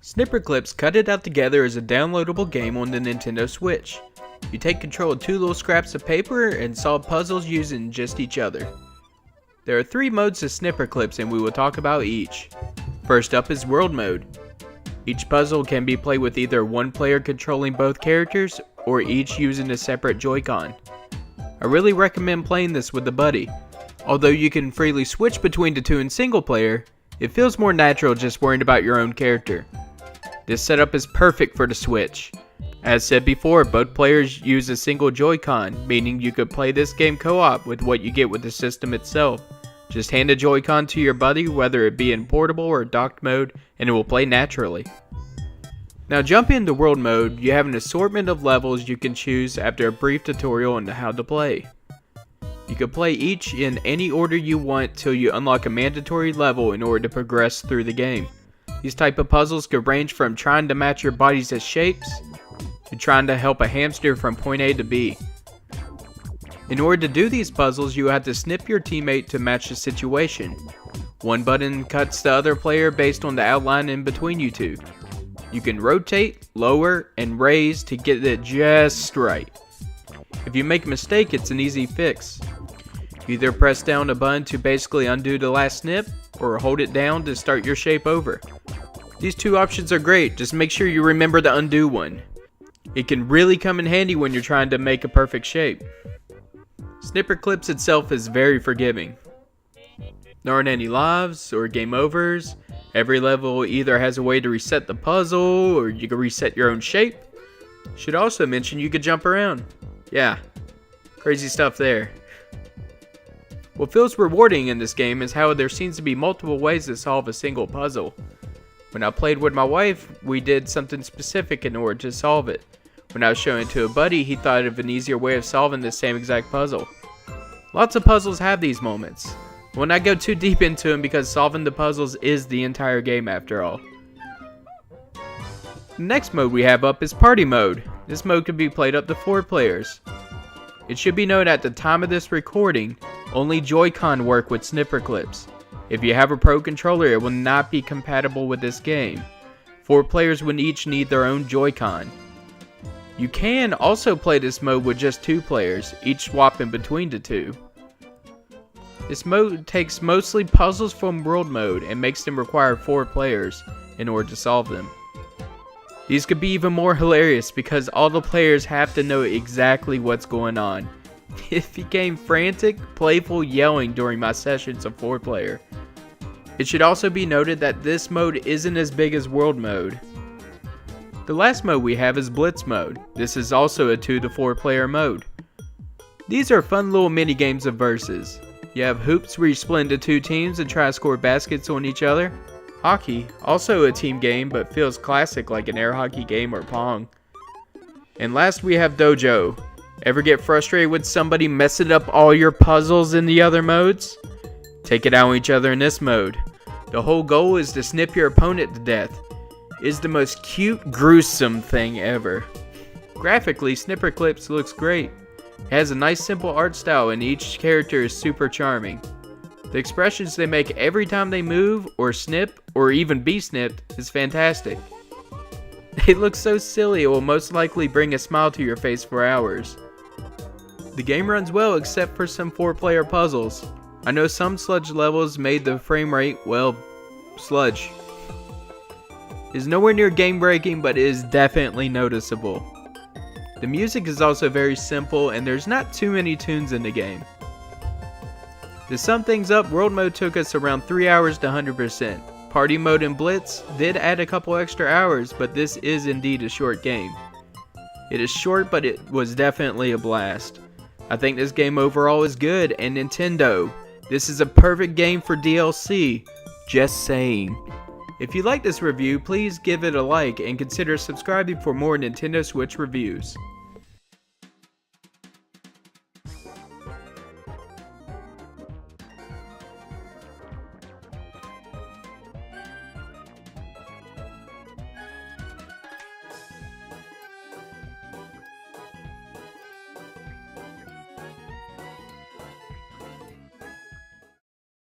Snipperclips cut it out together as a downloadable game on the Nintendo Switch. You take control of two little scraps of paper and solve puzzles using just each other. There are 3 modes of Snipperclips and we will talk about each. First up is World Mode. Each puzzle can be played with either one player controlling both characters or each using a separate Joy-Con. I really recommend playing this with a buddy. Although you can freely switch between the two in single player, it feels more natural just worrying about your own character. This setup is perfect for the Switch. As said before, both players use a single Joy-Con, meaning you could play this game co-op with what you get with the system itself. Just hand a Joy-Con to your buddy, whether it be in portable or docked mode, and it will play naturally. Now jumping into World Mode, you have an assortment of levels you can choose after a brief tutorial on how to play. You can play each in any order you want till you unlock a mandatory level in order to progress through the game. These type of puzzles could range from trying to match your bodies as shapes, to trying to help a hamster from point A to B. In order to do these puzzles, you have to snip your teammate to match the situation. One button cuts the other player based on the outline in between you two. You can rotate, lower, and raise to get it just right. If you make a mistake, it's an easy fix. You either press down a button to basically undo the last snip, or hold it down to start your shape over. These 2 options are great, just make sure you remember the undo one. It can really come in handy when you're trying to make a perfect shape. Snipperclips itself is very forgiving. There aren't any lives or game overs. Every level either has a way to reset the puzzle or you can reset your own shape. Should also mention you could jump around. Yeah, crazy stuff there. What feels rewarding in this game is how there seems to be multiple ways to solve a single puzzle. When I played with my wife, we did something specific in order to solve it. When I was showing it to a buddy, he thought of an easier way of solving the same exact puzzle. Lots of puzzles have these moments. I will not go too deep into them because solving the puzzles is the entire game after all. The next mode we have up is Party Mode. This mode can be played up to 4 players. It should be noted at the time of this recording, only Joy-Con work with Snipperclips. If you have a Pro controller, it will not be compatible with this game. 4 players would each need their own Joy-Con. You can also play this mode with just 2 players, each swapping between the 2. This mode takes mostly puzzles from World Mode and makes them require 4 players in order to solve them. These could be even more hilarious because all the players have to know exactly what's going on. It became frantic, playful yelling during my sessions of 4-player. It should also be noted that this mode isn't as big as World Mode. The last mode we have is Blitz Mode. This is also a 2 to 4 player mode. These are fun little mini games of versus. You have hoops where you split into 2 teams and try to score baskets on each other. Hockey, also a team game but feels classic like an air hockey game or Pong. And last we have Dojo. Ever get frustrated with somebody messing up all your puzzles in the other modes? Take it out on each other in this mode. The whole goal is to snip your opponent to death. It's the most cute, gruesome thing ever. Graphically, Snipperclips looks great. It has a nice simple art style and each character is super charming. The expressions they make every time they move, or snip, or even be snipped is fantastic. They look so silly it will most likely bring a smile to your face for hours. The game runs well except for some 4-player puzzles. I know some sludge levels made the frame rate, well, sludge. It's nowhere near game breaking, but it is definitely noticeable. The music is also very simple and there's not too many tunes in the game. To sum things up, World Mode took us around 3 hours to 100%. Party Mode and Blitz did add a couple extra hours, but this is indeed a short game. It is short, but it was definitely a blast. I think this game overall is good, and Nintendo, this is a perfect game for DLC. Just saying. If you like this review, please give it a like and consider subscribing for more Nintendo Switch reviews.